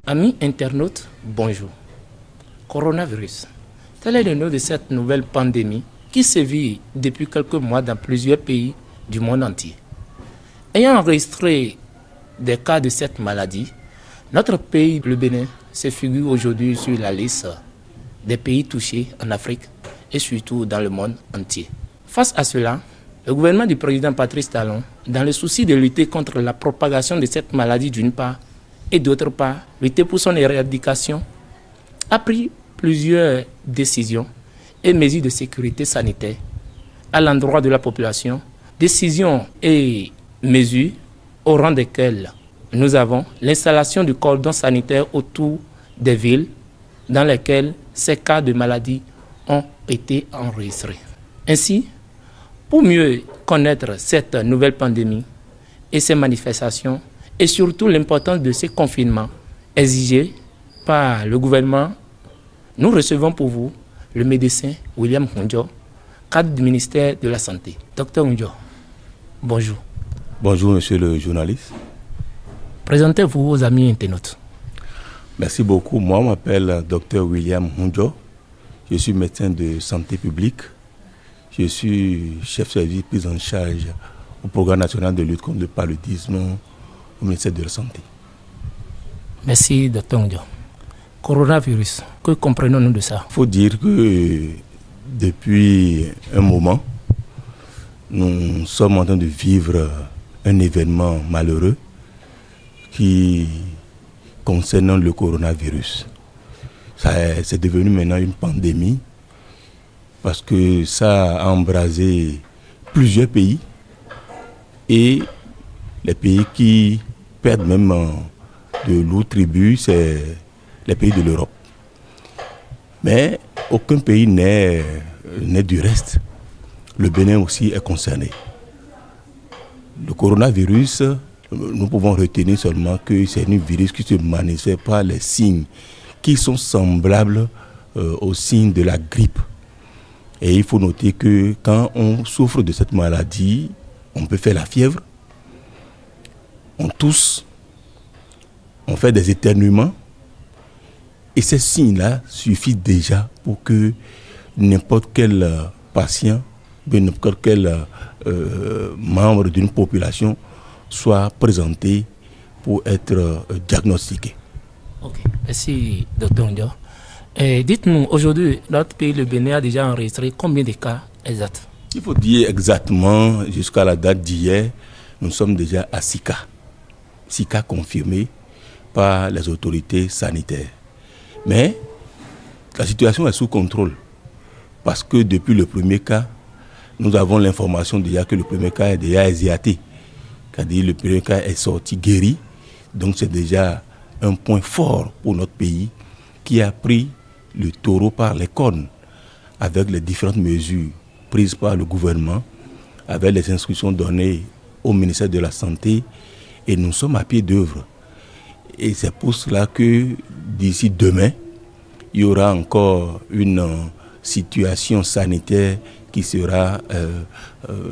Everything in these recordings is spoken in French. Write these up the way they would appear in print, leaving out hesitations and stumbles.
Amis internautes, bonjour. Coronavirus. Tel est le nom de cette nouvelle pandémie qui sévit depuis quelques mois dans plusieurs pays du monde entier. Ayant enregistré des cas de cette maladie, notre pays, le Bénin, se figure aujourd'hui sur la liste des pays touchés en Afrique et surtout dans le monde entier. Face à cela, le gouvernement du président Patrice Talon, dans le souci de lutter contre la propagation de cette maladie d'une part et d'autre part, lutter pour son éradication, a pris plusieurs décisions et mesures de sécurité sanitaire à l'endroit de la population, décisions et mesures au rang desquelles nous avons l'installation du cordon sanitaire autour des villes dans lesquelles ces cas de maladie ont été enregistrés. Ainsi, pour mieux connaître cette nouvelle pandémie et ses manifestations, et surtout l'importance de ces confinements exigés par le gouvernement, nous recevons pour vous le médecin William Hunjo, cadre du ministère de la Santé. Docteur Hunjo, bonjour. Bonjour, monsieur le journaliste. Présentez-vous aux amis internautes. Merci beaucoup. Moi, je m'appelle Dr William Hunjo. Je suis médecin de santé publique. Je suis chef de service prise en charge au programme national de lutte contre le paludisme au ministère de la Santé. Merci, Dr Hunjo. Coronavirus, que comprenons-nous de ça? Il faut dire que depuis un moment, nous sommes en train de vivre un événement malheureux qui concerne le coronavirus. C'est devenu maintenant une pandémie parce que ça a embrasé plusieurs pays et les pays qui perdent même de lourds tribut, c'est les pays de l'Europe. Mais aucun pays n'est du reste. Le Bénin aussi est concerné. Le coronavirus, nous pouvons retenir seulement que c'est un virus qui se manifeste par les signes qui sont semblables aux signes de la grippe. Et il faut noter que quand on souffre de cette maladie, on peut faire la fièvre, on tousse, on fait des éternuements. Et ces signes-là suffisent déjà pour que n'importe quel patient, n'importe quel membre d'une population soit présenté pour être diagnostiqué. Ok, merci, Dr Hunjo. Dites-nous, aujourd'hui, notre pays, le Bénin, a déjà enregistré combien de cas exacts? Il faut dire exactement, jusqu'à la date d'hier, nous sommes déjà à 6 cas. 6 cas confirmés par les autorités sanitaires. Mais la situation est sous contrôle parce que depuis le premier cas, nous avons l'information déjà que le premier cas est déjà asiatique. C'est-à-dire le premier cas est sorti guéri. Donc c'est déjà un point fort pour notre pays qui a pris le taureau par les cornes avec les différentes mesures prises par le gouvernement, avec les instructions données au ministère de la Santé, et nous sommes à pied d'œuvre. Et c'est pour cela que d'ici demain, il y aura encore une situation sanitaire qui sera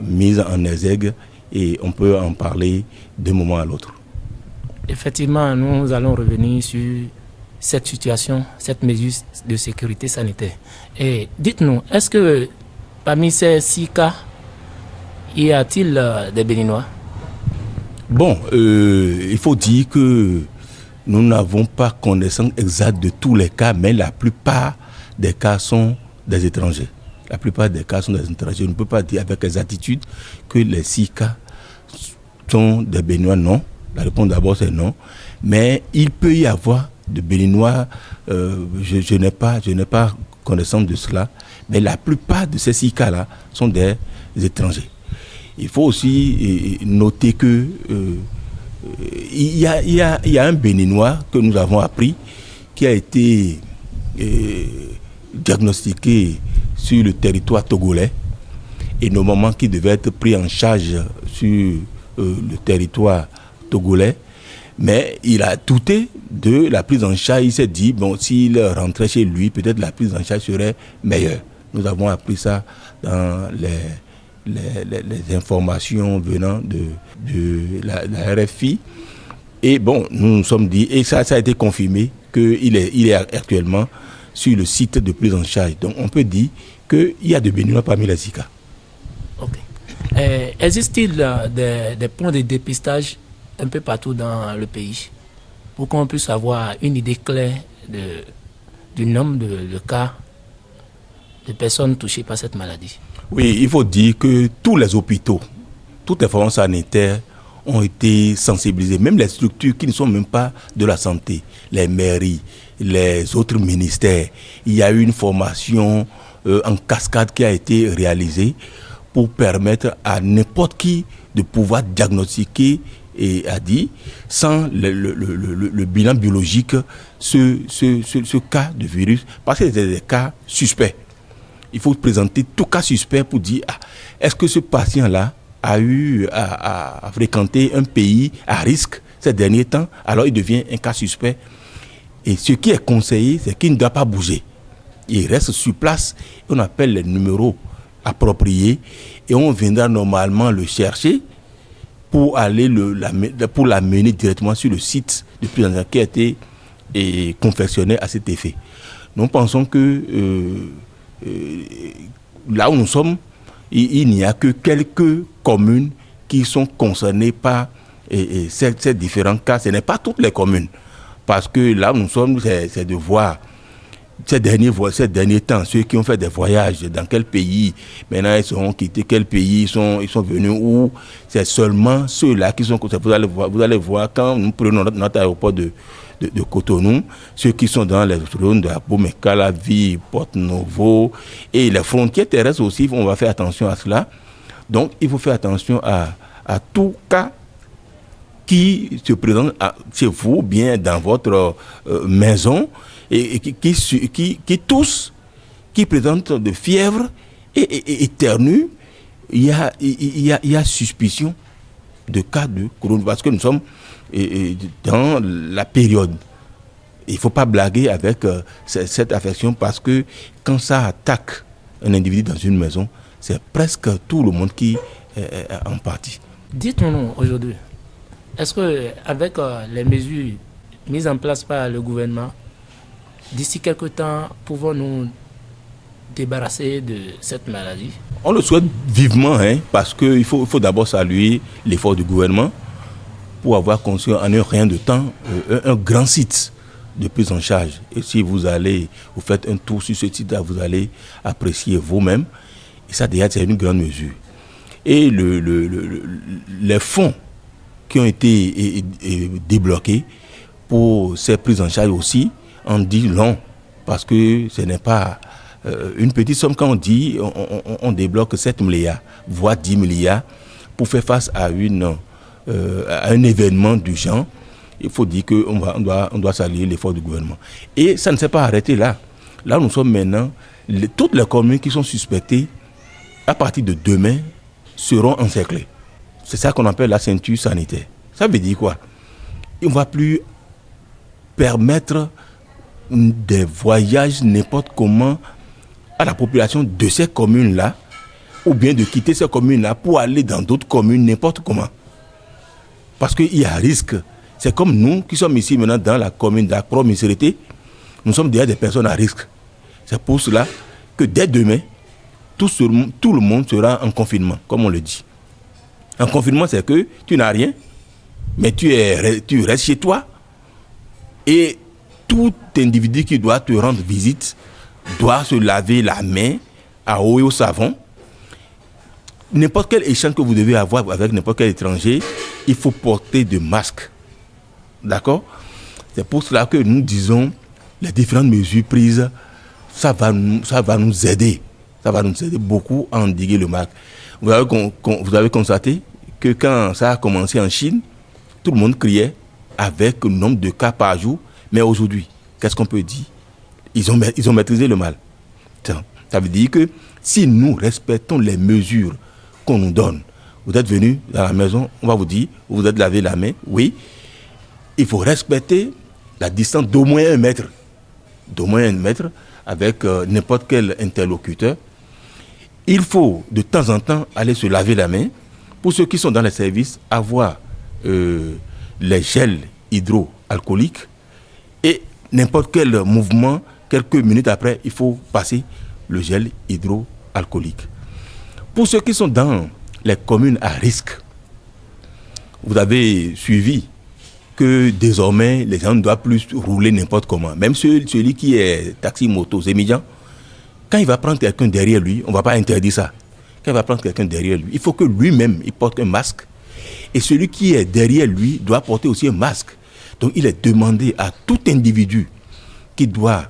mise en exergue et on peut en parler d'un moment à l'autre. Effectivement, nous allons revenir sur cette situation, cette mesure de sécurité sanitaire. Et dites-nous, est-ce que parmi ces 6 cas, y a-t-il des Béninois? Bon, il faut dire que nous n'avons pas connaissance exacte de tous les cas, mais la plupart des cas sont des étrangers. La plupart des cas sont des étrangers. On ne peut pas dire avec exactitude que les 6 cas sont des Béninois, non. La réponse d'abord c'est non. Mais il peut y avoir de Béninois, je n'ai pas connaissance de cela, mais la plupart de ces 6 cas-là sont des étrangers. Il faut aussi noter que il y a un Béninois que nous avons appris qui a été diagnostiqué sur le territoire togolais et normalement qui devait être pris en charge sur le territoire togolais, mais il a douté de la prise en charge. Il s'est dit, bon, s'il rentrait chez lui, peut-être la prise en charge serait meilleure. Nous avons appris ça dans les informations venant de la RFI. Et bon, nous nous sommes dit, et ça a été confirmé, qu'il est actuellement sur le site de prise en charge. Donc on peut dire qu'il y a de Béninois parmi les Zika. Ok. Existe-t-il des points de dépistage un peu partout dans le pays pour qu'on puisse avoir une idée claire du nombre de cas de personnes touchées par cette maladie? Oui, il faut dire que tous les hôpitaux, toutes les formations sanitaires ont été sensibilisés, même les structures qui ne sont même pas de la santé, les mairies, les autres ministères. Il y a eu une formation en cascade qui a été réalisée pour permettre à n'importe qui de pouvoir diagnostiquer et a dit, sans le bilan biologique, ce cas de virus, parce que c'est des cas suspects. Il faut présenter tout cas suspect pour dire, est-ce que ce patient-là a eu à fréquenter un pays à risque ces derniers temps, alors il devient un cas suspect. Et ce qui est conseillé, c'est qu'il ne doit pas bouger. Il reste sur place, on appelle les numéros appropriés, et on viendra normalement le chercher pour aller pour l'amener directement sur le site de prise en charge qui a été confectionné à cet effet. Nous pensons que là où nous sommes, il n'y a que quelques communes qui sont concernées par ces différents cas. Ce n'est pas toutes les communes. Parce que là où nous sommes, c'est de voir ces derniers temps, ceux qui ont fait des voyages, dans quel pays, maintenant ils seront quittés, quel pays ils sont venus, où c'est seulement ceux-là qui sont concernées. Vous allez voir quand nous prenons notre aéroport de Cotonou, ceux qui sont dans les zones de Abomey, Calavi, Porto-Novo et les frontières terrestres aussi, on va faire attention à cela. Donc il faut faire attention à tout cas qui se présente chez vous, bien dans votre maison, et qui tousse, qui présente de fièvre et éternue. Il y a suspicion de cas de coronavirus, parce que nous sommes dans la période. Il ne faut pas blaguer avec cette affection, parce que quand ça attaque un individu dans une maison, c'est presque tout le monde qui est en partie. Dites-nous aujourd'hui, est-ce qu'avec les mesures mises en place par le gouvernement, d'ici quelque temps, pouvons-nous débarrasser de cette maladie? On le souhaite vivement, parce qu'il faut d'abord saluer l'effort du gouvernement pour avoir construit en un rien de temps un grand site de prise en charge. Et si vous faites un tour sur ce site-là, vous allez apprécier vous-même. Et ça, déjà, c'est une grande mesure. Et les fonds qui ont été débloqués pour ces prises en charge aussi, on dit long, parce que ce n'est pas une petite somme. Quand on dit on débloque 7 milliards, voire 10 milliards, pour faire face à un événement du genre, il faut dire qu'on doit saluer l'effort du gouvernement. Et ça ne s'est pas arrêté là. Là, nous sommes maintenant, toutes les communes qui sont suspectées, à partir de demain, seront encerclées. C'est ça qu'on appelle la ceinture sanitaire. Ça veut dire quoi? On ne va plus permettre des voyages n'importe comment à la population de ces communes-là, ou bien de quitter ces communes-là pour aller dans d'autres communes n'importe comment. Parce qu'il y a risque. C'est comme nous qui sommes ici maintenant dans la commune d'Akro-Miserete, nous sommes déjà des personnes à risque. C'est pour cela que dès demain, tout le monde sera en confinement, comme on le dit. En confinement, c'est que tu n'as rien, mais tu restes chez toi, et tout individu qui doit te rendre visite doit se laver la main à eau et au savon. N'importe quel échange que vous devez avoir avec n'importe quel étranger, il faut porter de masques. D'accord? C'est pour cela que nous disons les différentes mesures prises, ça va nous aider. Ça va nous aider beaucoup à endiguer le mal. Vous avez constaté que quand ça a commencé en Chine, tout le monde criait avec le nombre de cas par jour. Mais aujourd'hui, qu'est-ce qu'on peut dire? Ils ont maîtrisé le mal. Ça veut dire que si nous respectons les mesures qu'on nous donne, vous êtes venu dans la maison, on va vous dire, vous vous êtes lavé la main, oui. Il faut respecter la distance d'au moins 1 mètre. D'au moins 1 mètre avec n'importe quel interlocuteur. Il faut de temps en temps aller se laver la main. Pour ceux qui sont dans les services, avoir les gels hydroalcoolique et n'importe quel mouvement, quelques minutes après, il faut passer le gel hydroalcoolique. Pour ceux qui sont dans les communes à risque, vous avez suivi que désormais, les gens ne doivent plus rouler n'importe comment. Même celui qui est taxi-moto, Zémidjan, quand il va prendre quelqu'un derrière lui, on ne va pas interdire ça. Quand il va prendre quelqu'un derrière lui, il faut que lui-même, il porte un masque. Et celui qui est derrière lui doit porter aussi un masque. Donc il est demandé à tout individu qui doit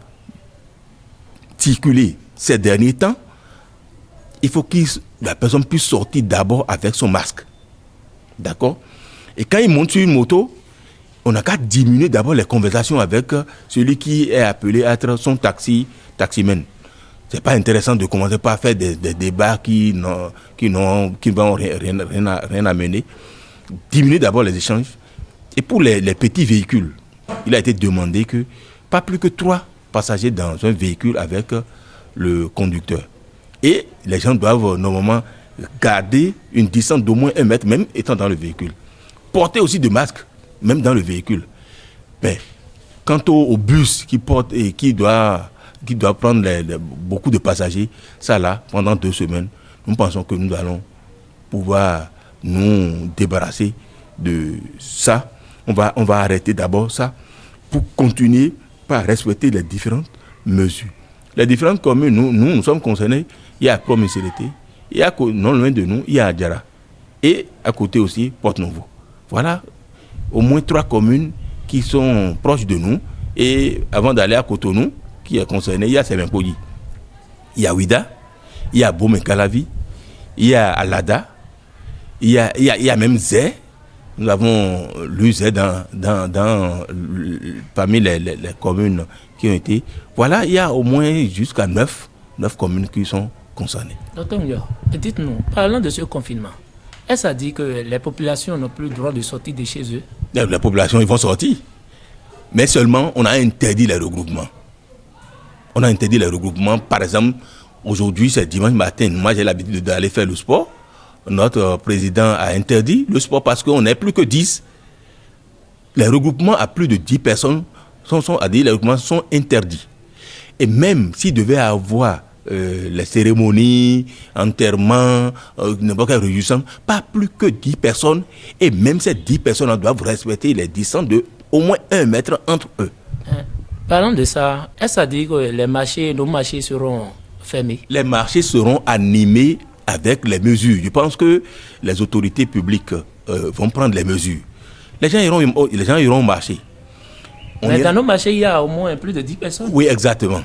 circuler ces derniers temps, il faut que la personne puisse sortir d'abord avec son masque. D'accord? Et quand il monte sur une moto, on n'a qu'à diminuer d'abord les conversations avec celui qui est appelé à être son taximan. C'est pas intéressant de commencer par faire des débats qui vont rien amener. Diminuer d'abord les échanges. Et pour les petits véhicules, il a été demandé que pas plus que 3 passagers dans un véhicule avec le conducteur. Et les gens doivent normalement garder une distance d'au moins 1 mètre, même étant dans le véhicule. Porter aussi de masques, même dans le véhicule. Mais quant au bus qui porte et qui doit prendre beaucoup de passagers, ça là, pendant 2 semaines, nous pensons que nous allons pouvoir nous débarrasser de ça. On va arrêter d'abord ça pour continuer par respecter les différentes mesures. Les différentes communes, nous sommes concernés. Il y a Promicelité, il y a non loin de nous, il y a Adjara. Et à côté aussi, Porte-Nouveau. Voilà au moins 3 communes qui sont proches de nous. Et avant d'aller à Cotonou, qui est concerné, il y a Semenkoyi, il y a Ouida, il y a Bomé-Calavi, il y a Alada, il y a même Zé. Nous avons l'UZ parmi les communes qui ont été. Voilà, il y a au moins jusqu'à 9 communes qui sont concernées. Docteur Ndiaye, dites-nous, parlant de ce confinement, est-ce à dire que les populations n'ont plus le droit de sortir de chez eux? Les populations, ils vont sortir. Mais seulement, on a interdit les regroupements. On a interdit les regroupements. Par exemple, aujourd'hui, c'est dimanche matin. Moi, j'ai l'habitude d'aller faire le sport. Notre président a interdit le sport parce qu'on n'est plus que 10. Les regroupements à plus de 10 personnes les regroupements sont interdits. Et même s'il devait avoir les cérémonies, enterrements, n'importe quelle réjouissance, pas plus que 10 personnes. Et même ces 10 personnes doivent respecter les distances de au moins 1 mètre entre eux. Parlons de ça, est-ce à dire que nos marchés seront fermés? Les marchés seront animés avec les mesures. Je pense que les autorités publiques vont prendre les mesures. Les gens iront marcher. Mais dans nos marchés, il y a au moins plus de 10 personnes. Oui, exactement.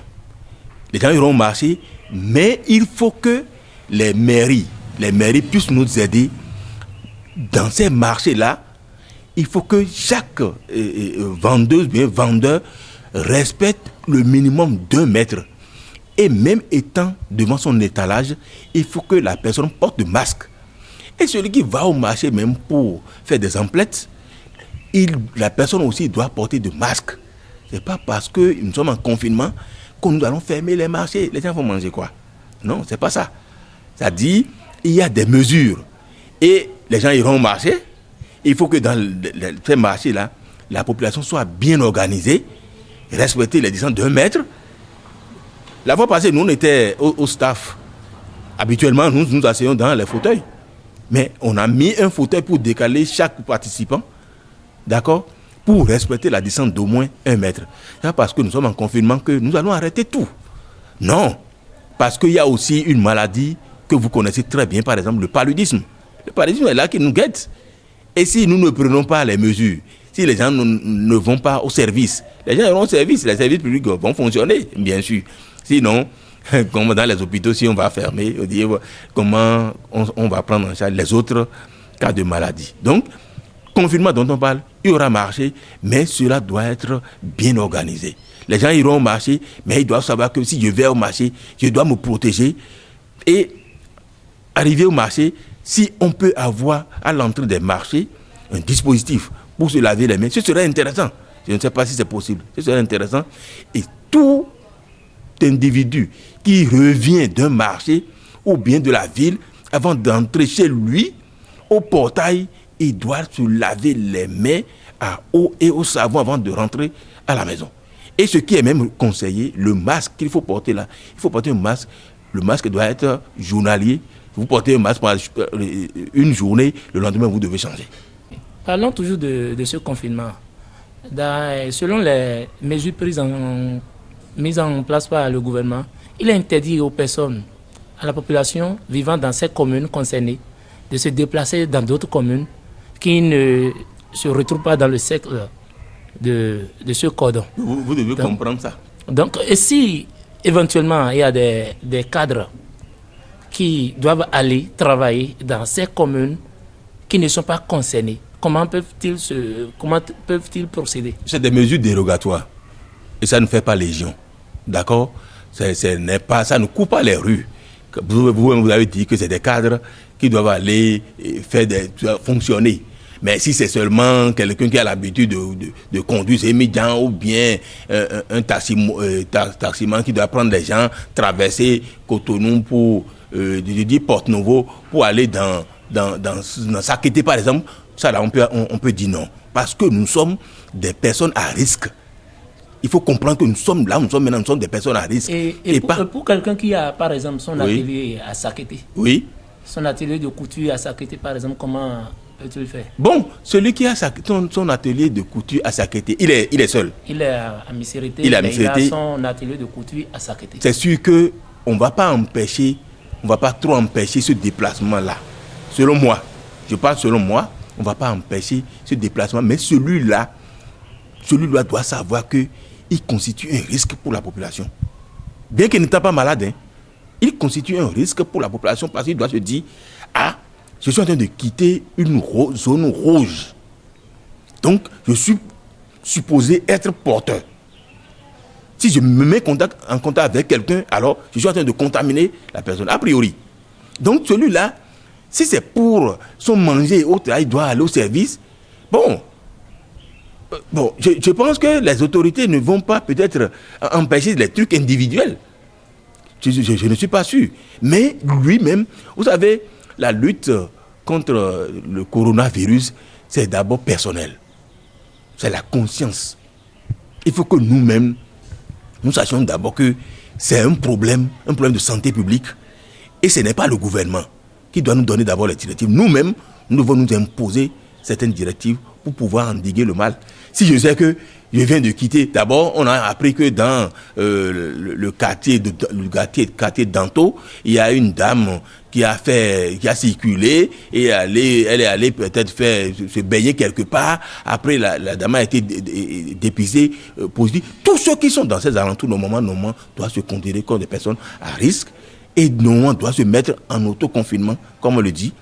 Les gens iront marcher, mais il faut que les mairies puissent nous aider dans ces marchés-là. Il faut que chaque vendeur respecte le minimum d'1 mètre. Et même étant devant son étalage, il faut que la personne porte de masque. Et celui qui va au marché même pour faire des emplettes, la personne aussi doit porter de masque. Ce n'est pas parce que nous sommes en confinement que nous allons fermer les marchés. Les gens vont manger quoi? Non, ce n'est pas ça. Ça dit, il y a des mesures. Et les gens iront marcher. Il faut que dans ces marchés-là, la population soit bien organisée, respecter les distances d'1 mètre. La fois passée, nous, on était au staff. Habituellement, nous nous asseyons dans les fauteuils. Mais on a mis un fauteuil pour décaler chaque participant, d'accord, pour respecter la distance d'au moins 1 mètre. C'est parce que nous sommes en confinement que nous allons arrêter tout. Non, parce qu'il y a aussi une maladie que vous connaissez très bien, par exemple le paludisme. Le paludisme est là qui nous guette. Et si nous ne prenons pas les mesures, si les gens ne vont pas au service, les gens iront au service, les services publics vont fonctionner, bien sûr. Sinon, comme dans les hôpitaux, si on va fermer, on dit comment on va prendre en charge les autres cas de maladie. Donc, confinement dont on parle, il y aura marché, mais cela doit être bien organisé. Les gens iront au marché, mais ils doivent savoir que si je vais au marché, je dois me protéger. Et arriver au marché, si on peut avoir à l'entrée des marchés un dispositif pour se laver les mains, ce serait intéressant. Je ne sais pas si c'est possible. Ce serait intéressant. Et tout individu qui revient d'un marché ou bien de la ville, avant d'entrer chez lui, au portail, il doit se laver les mains à eau et au savon avant de rentrer à la maison. Et ce qui est même conseillé, le masque qu'il faut porter là, il faut porter un masque. Le masque doit être journalier. Vous portez un masque pendant une journée, le lendemain vous devez changer. Parlons toujours de ce confinement. Selon les mesures mises en place par le gouvernement, il est interdit aux personnes, à la population vivant dans ces communes concernées, de se déplacer dans d'autres communes qui ne se retrouvent pas dans le cercle de ce cordon. Vous devez comprendre ça. Donc, et si éventuellement il y a des cadres qui doivent aller travailler dans ces communes qui ne sont pas concernées, comment peuvent-ils procéder? C'est des mesures dérogatoires et ça ne fait pas légion. D'accord? Ça ne coupe pas les rues. Vous avez dit que c'est des cadres qui doivent aller fonctionner. Mais si c'est seulement quelqu'un qui a l'habitude de conduire ses médias ou bien un taximan qui doit prendre les gens, traverser Cotonou pour Porte-Nouveau pour aller dans Sakété par exemple, ça là on peut dire non. Parce que nous sommes des personnes à risque. Il faut comprendre que nous sommes des personnes à risque. Et pour quelqu'un qui a par exemple son atelier à Sakété, oui, son atelier de couture à Sakété par exemple, comment peut-il faire? Bon, celui qui a son atelier de couture à Sakété, il est seul. Il est à Missérété, il a son atelier de couture à Sakété. C'est sûr que on va pas trop empêcher ce déplacement-là. Selon moi, on va pas empêcher ce déplacement, mais celui-là doit savoir que il constitue un risque pour la population. Bien qu'il n'étant pas malade, il constitue un risque pour la population parce qu'il doit se dire, je suis en train de quitter une zone rouge. Donc, je suis supposé être porteur. Si je me mets en contact avec quelqu'un, alors je suis en train de contaminer la personne, a priori. Donc, celui-là, si c'est pour son manger et autres, il doit aller au service. Bon, je pense que les autorités ne vont pas peut-être empêcher les trucs individuels. Je ne suis pas sûr. Mais lui-même, vous savez, la lutte contre le coronavirus, c'est d'abord personnel. C'est la conscience. Il faut que nous-mêmes, nous sachions d'abord que c'est un problème de santé publique. Et ce n'est pas le gouvernement qui doit nous donner d'abord les directives. Nous-mêmes, nous devons nous imposer certaines directives pour pouvoir endiguer le mal. Si je sais que je viens de quitter, d'abord, on a appris que dans le quartier d'Anto, il y a une dame qui a circulé et elle est allée peut-être se baigner quelque part. Après, la dame a été dépistée positive. Tous ceux qui sont dans ces alentours, normalement, doivent se considérer comme des personnes à risque et normalement doivent se mettre en autoconfinement, comme on le dit.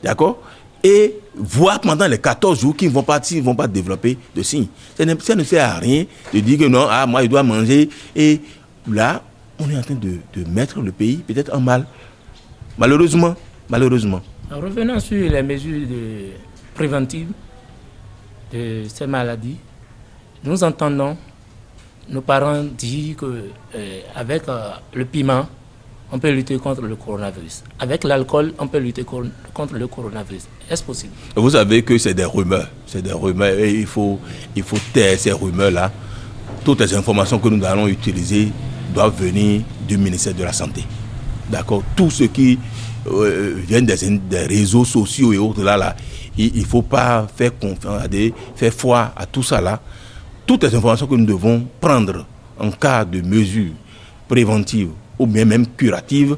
D'accord? Et voir pendant les 14 jours qu'ils ne vont pas développer de signes. Ça ne sert à rien de dire que non, moi je dois manger. Et là, on est en train de mettre le pays peut-être en mal. Malheureusement. Revenons sur les mesures préventives de ces maladies. Nous entendons nos parents dire qu'avec le piment, on peut lutter contre le coronavirus. Avec l'alcool, on peut lutter contre le coronavirus. Est-ce possible? Vous savez que c'est des rumeurs. Et il faut taire ces rumeurs-là. Toutes les informations que nous allons utiliser doivent venir du ministère de la Santé. D'accord? Tout ce qui vient des réseaux sociaux et autres là, il ne faut pas faire foi à tout ça là. Toutes les informations que nous devons prendre en cas de mesures préventives ou bien même curatives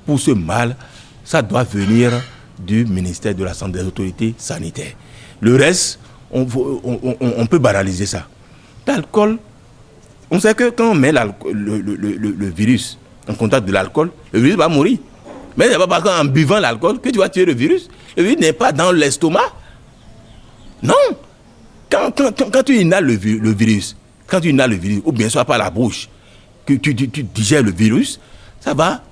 pour ce mal, ça doit venir du ministère de la Santé, des autorités sanitaires. Le reste, on peut banaliser ça. L'alcool, on sait que quand on met le virus en contact de l'alcool, le virus va mourir. Mais ce n'est pas parce qu'en buvant l'alcool que tu vas tuer le virus. Le virus n'est pas dans l'estomac. Non. Quand tu inhales le virus, ou bien soit par la bouche, que tu digères le virus, ça va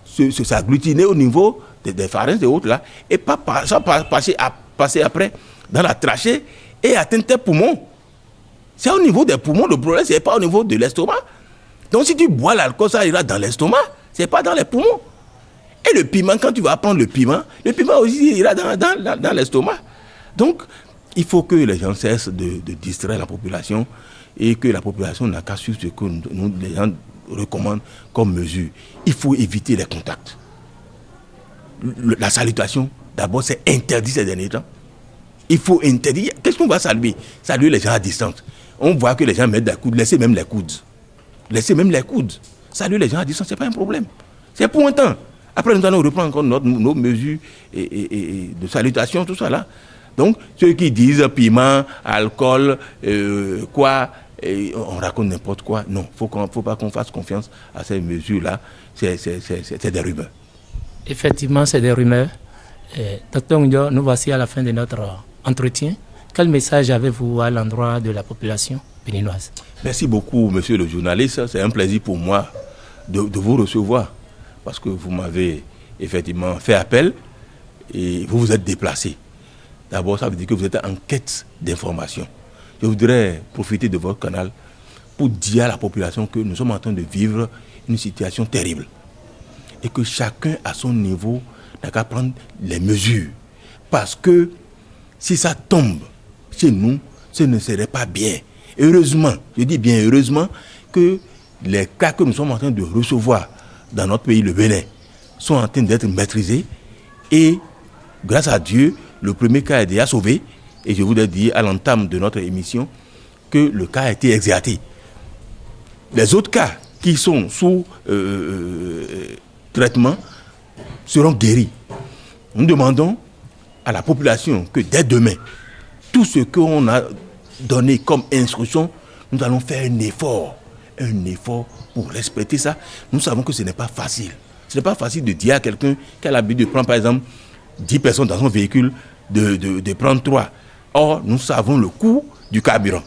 s'agglutiner au niveau des pharynx et autres là, et ça va passer après dans la trachée et atteindre tes poumons. C'est au niveau des poumons, le problème, c'est pas au niveau de l'estomac. Donc si tu bois l'alcool, ça ira dans l'estomac, c'est pas dans les poumons. Et le piment, quand tu vas prendre le piment aussi ira dans l'estomac. Donc, il faut que les gens cessent de distraire la population et que la population n'a qu'à suivre ce que les gens recommandent comme mesure. Il faut éviter les contacts. La salutation, d'abord, c'est interdit ces derniers temps. Il faut interdire. Qu'est-ce qu'on va saluer? Saluer les gens à distance. On voit que les gens mettent des coudes, laissez même les coudes. Laissez même les coudes. Saluer les gens à distance, ce n'est pas un problème. C'est pour un temps. Après, nous allons reprendre encore nos mesures et de salutation, tout ça là. Donc, ceux qui disent piment, alcool, on raconte n'importe quoi. Non, il ne faut pas qu'on fasse confiance à ces mesures-là. C'est des rumeurs. Effectivement, c'est des rumeurs. Docteur Ngundio, nous voici à la fin de notre entretien. Quel message avez-vous à l'endroit de la population béninoise? Merci beaucoup, monsieur le journaliste. C'est un plaisir pour moi de vous recevoir parce que vous m'avez effectivement fait appel et vous vous êtes déplacé. D'abord, ça veut dire que vous êtes en quête d'information. Je voudrais profiter de votre canal pour dire à la population que nous sommes en train de vivre une situation terrible et que chacun à son niveau n'a qu'à prendre les mesures. Parce que si ça tombe chez nous, ce ne serait pas bien. Heureusement, je dis bien heureusement, que les cas que nous sommes en train de recevoir dans notre pays, le Bénin, sont en train d'être maîtrisés. Et grâce à Dieu, le premier cas est déjà sauvé. Et je voudrais dire à l'entame de notre émission que le cas a été exercé. Les autres cas qui sont sous traitement seront guéris. Nous demandons à la population que dès demain, tout ce qu'on a donné comme instruction, nous allons faire un effort pour respecter ça. Nous savons que ce n'est pas facile. Ce n'est pas facile de dire à quelqu'un qui a l'habitude de prendre par exemple 10 personnes dans son véhicule, de prendre 3. Or, nous savons le coût du carburant.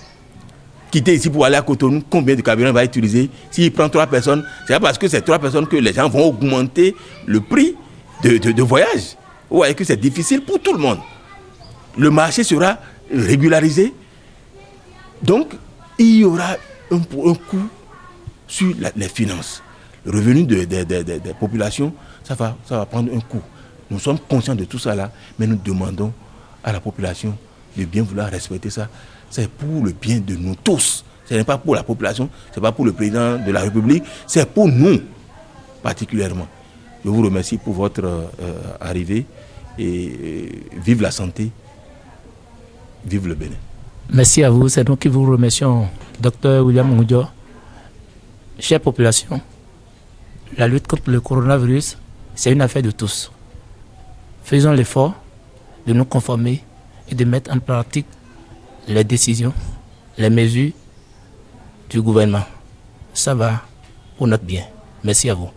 Quitter ici pour aller à Cotonou, combien de carburant il va utiliser? S'il prend 3 personnes, c'est pas parce que c'est 3 personnes que les gens vont augmenter le prix de voyage. Vous voyez que c'est difficile pour tout le monde. Le marché sera régularisé. Donc, il y aura un coût sur les finances. Le revenu des populations, ça va prendre un coût. Nous sommes conscients de tout ça là, mais nous demandons à la population de bien vouloir respecter ça. C'est pour le bien de nous tous. Ce n'est pas pour la population, ce n'est pas pour le président de la République, c'est pour nous particulièrement. Je vous remercie pour votre arrivée et vive la santé, vive le Bénin. Merci à vous, c'est nous qui vous remercions, Dr William Ngundio. Chère population, la lutte contre le coronavirus, c'est une affaire de tous. Faisons l'effort de nous conformer et de mettre en pratique les décisions, les mesures du gouvernement. Ça va pour notre bien. Merci à vous.